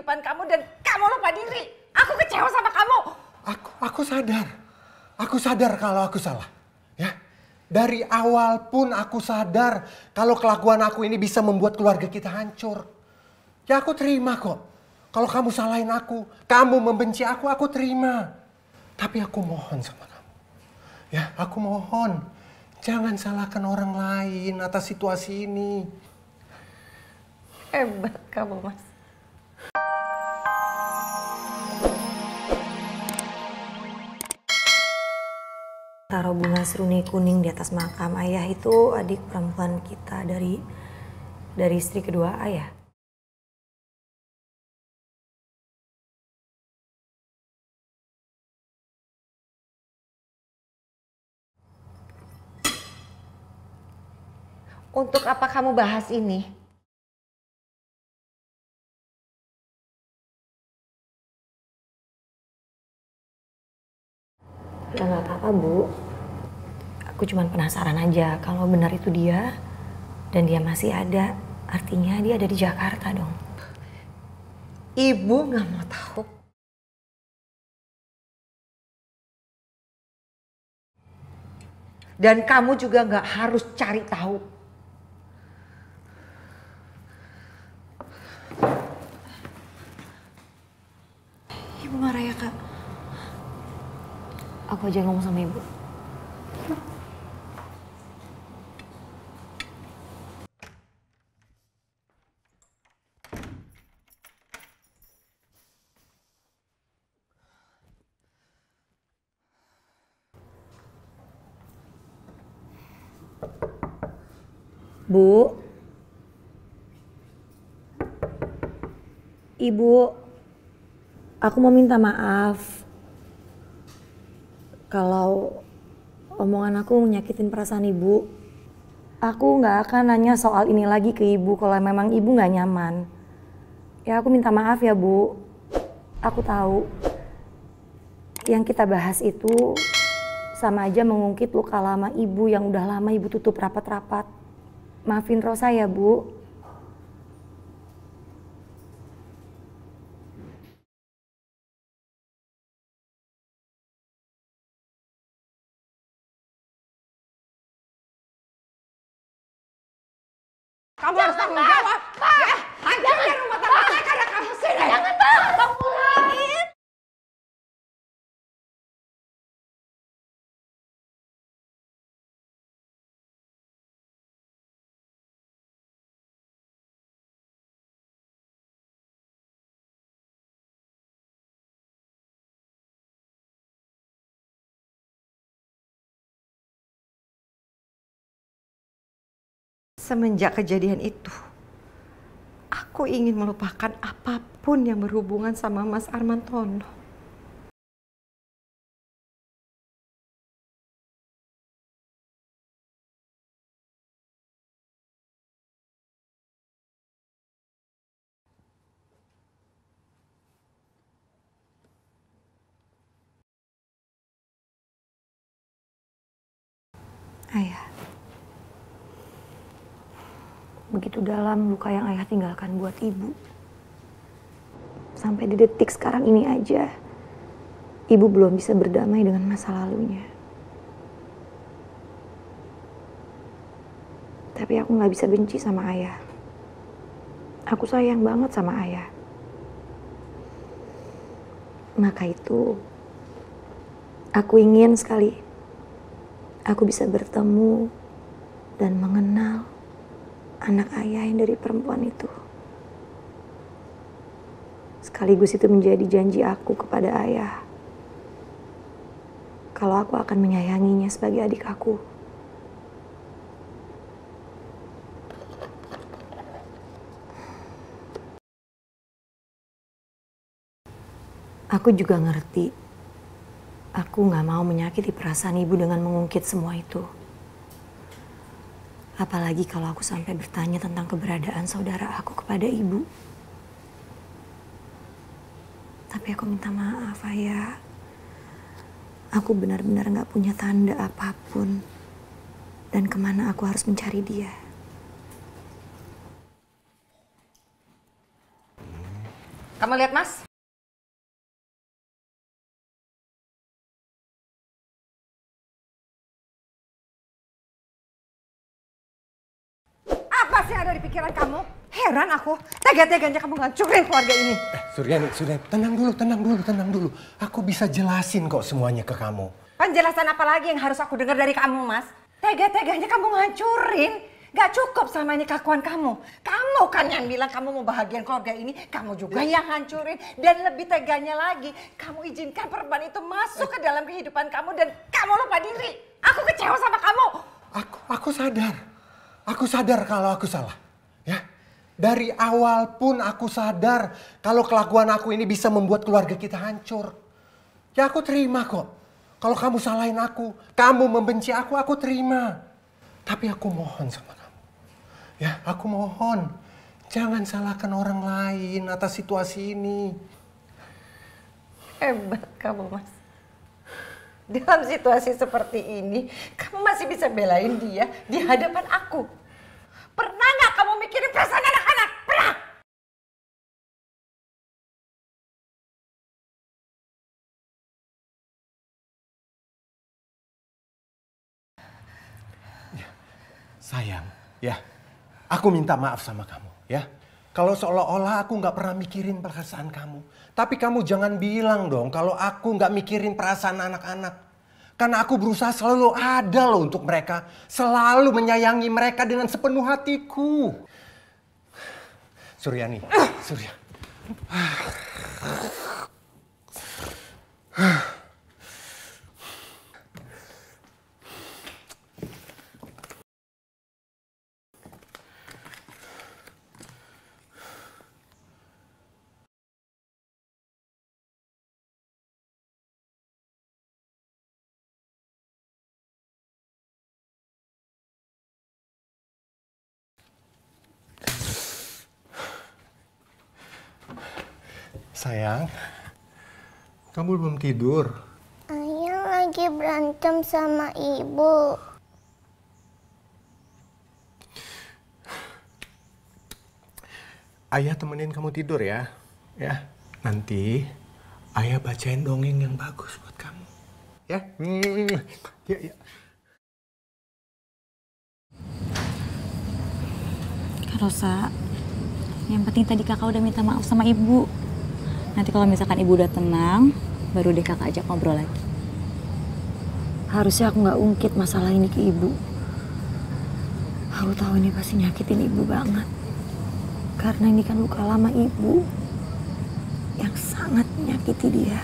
kehidupan kamu dan kamu lupa diri. Aku kecewa sama kamu. Aku sadar kalau aku salah. Ya. Dari awal pun aku sadar kalau kelakuan aku ini bisa membuat keluarga kita hancur. Ya aku terima kok. Kalau kamu salahin aku, kamu membenci aku terima. Tapi aku mohon sama kamu. Ya, aku mohon. Jangan salahkan orang lain atas situasi ini. Hebat kamu, Mas. Taruh bunga seruni kuning di atas makam ayah itu adik perempuan kita dari istri kedua ayah. Untuk apa kamu bahas ini? Ya nggak apa-apa Bu. Aku cuma penasaran aja kalau benar itu dia dan dia masih ada. Artinya dia ada di Jakarta dong. Ibu nggak mau tahu. Dan kamu juga nggak harus cari tahu. Ibu marah ya Kak? Aku aja ngomong sama ibu. Bu, Ibu, aku mau minta maaf kalau omongan aku nyakitin perasaan Ibu. Aku nggak akan nanya soal ini lagi ke Ibu kalau memang Ibu nggak nyaman. Ya aku minta maaf ya Bu. Aku tahu yang kita bahas itu sama aja mengungkit luka lama Ibu yang udah lama Ibu tutup rapat-rapat. Maafin Rosa ya Bu. Kamu harus tanggung jawab. Ya, hancurkan rumah tangga saya karena kamu sini. Jangan, Pak. Bang, pulangin. Semenjak kejadian itu, aku ingin melupakan apapun yang berhubungan sama Mas Armantono. Ayah. Begitu dalam luka yang ayah tinggalkan buat Ibu. Sampai di detik sekarang ini aja, Ibu belum bisa berdamai dengan masa lalunya. Tapi aku gak bisa benci sama ayah. Aku sayang banget sama ayah. Maka itu, aku ingin sekali aku bisa bertemu dan mengenal anak ayah yang dari perempuan itu. Sekaligus itu menjadi janji aku kepada ayah. Kalau aku akan menyayanginya sebagai adik aku. Aku juga ngerti. Aku gak mau menyakiti perasaan Ibu dengan mengungkit semua itu. Apalagi kalau aku sampai bertanya tentang keberadaan saudara aku kepada Ibu. Tapi aku minta maaf, Ayah. Aku benar-benar gak punya tanda apapun. Dan kemana aku harus mencari dia. Kamu lihat, Mas? Apa sih yang ada di pikiran kamu? Heran aku, tega-teganya kamu ngancurin keluarga ini. Suryani, tenang dulu. Aku bisa jelasin kok semuanya ke kamu. Penjelasan apa lagi yang harus aku dengar dari kamu, Mas? Tega-teganya kamu ngancurin. Gak cukup sama ini kelakuan kamu. Kamu kan yang bilang kamu mau bahagian keluarga ini. Kamu juga yang hancurin. Dan lebih teganya lagi, kamu izinkan perempuan itu masuk ke dalam kehidupan kamu dan kamu lupa diri. Aku kecewa sama kamu. Aku sadar kalau aku salah. Ya. Dari awal pun aku sadar kalau kelakuan aku ini bisa membuat keluarga kita hancur. Ya aku terima kok. Kalau kamu salahin aku, kamu membenci aku terima. Tapi aku mohon sama kamu. Ya, aku mohon. Jangan salahkan orang lain atas situasi ini. Hebat kamu, Mas. Dalam situasi seperti ini, kamu masih bisa belain dia di hadapan aku. Pernah nggak kamu mikirin perasaan anak-anak? Pernah? Sayang, ya. Aku minta maaf sama kamu, ya. Kalau seolah-olah aku nggak pernah mikirin perasaan kamu. Tapi kamu jangan bilang dong kalau aku nggak mikirin perasaan anak-anak. Karena aku berusaha selalu ada loh untuk mereka. Selalu menyayangi mereka dengan sepenuh hatiku. Suryani, Surya. Sayang, kamu belum tidur. Ayah lagi berantem sama ibu. Ayah temenin kamu tidur ya. Ya, nanti ayah bacain dongeng yang bagus buat kamu. Ya. Ya. Kak Rosa, yang penting tadi kakak udah minta maaf sama ibu. Nanti kalau misalkan ibu udah tenang, baru deh kakak ajak ngobrol lagi. Harusnya aku nggak ungkit masalah ini ke ibu. Aku tahu ini pasti nyakitin ibu banget. Karena ini kan luka lama ibu yang sangat menyakiti dia.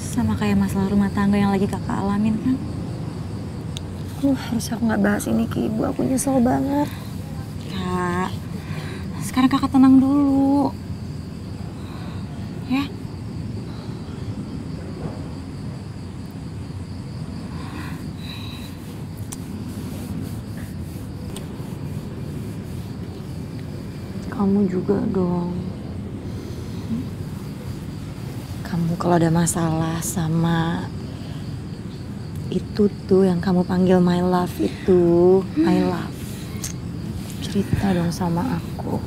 Sama kayak masalah rumah tangga yang lagi kakak alamin kan. Harusnya aku nggak bahas ini ke ibu, aku nyesel banget. Kak, sekarang kakak tenang dulu. Ya. Kamu juga dong. Kamu kalau ada masalah sama itu tuh yang kamu panggil my love itu, my love. Cerita dong sama aku.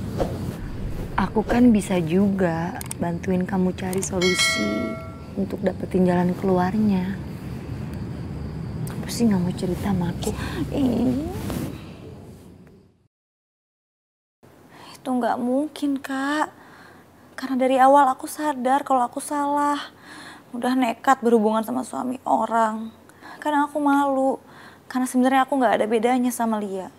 Aku kan bisa juga bantuin kamu cari solusi untuk dapetin jalan keluarnya. Apa sih nggak mau cerita sama aku? Itu nggak mungkin, Kak. Karena dari awal aku sadar kalau aku salah. Udah nekat berhubungan sama suami orang. Karena aku malu. Karena sebenarnya aku nggak ada bedanya sama Lia.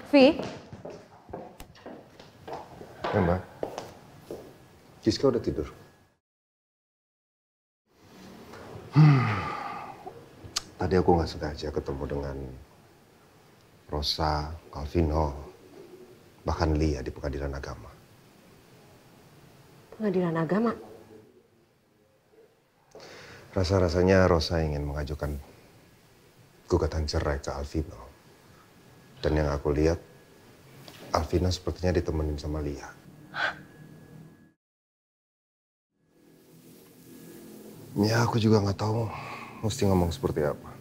Vi? Ya, Mbak. Giska udah tidur. Tadi aku nggak sengaja ketemu dengan Rosa, Calvino, bahkan Lia di pengadilan agama. Pengadilan agama? Rasa-rasanya Rosa ingin mengajukan gugatan cerai ke Alvino. Dan yang aku lihat, Alvina sepertinya ditemenin sama Lia. Ya aku juga nggak tahu mesti ngomong seperti apa.